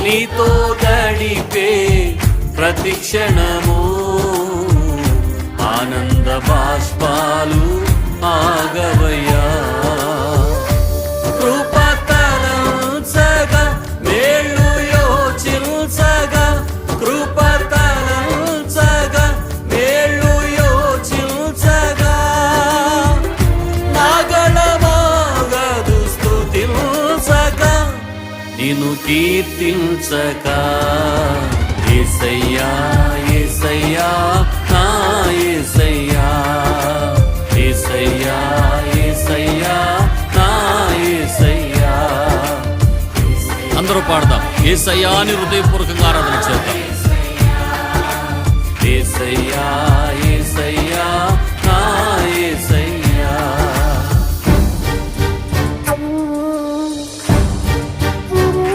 నీతో గడిపే ప్రతి క్షణము ఆనంద బాష్పాలు ఆగవయ్యా. కృపతలంచగా మేళ్ళు యోచించగా, కృపతలంచగా మేళ్ళు యోచించగా, నాగళమాగదు స్తుతించగా నిన్ను కీర్తించక. యేసయ్యా యేసయ్యా నా యేసయ్యా, యేసయ్యా యేసయ్యా నా యేసయ్యా. అందరూ పాడదాం, యేసయ్యా అని హృదయపూర్వకంగా ఆరాధన చేద్దాం. యేసయ్యా యేసయ్యా నా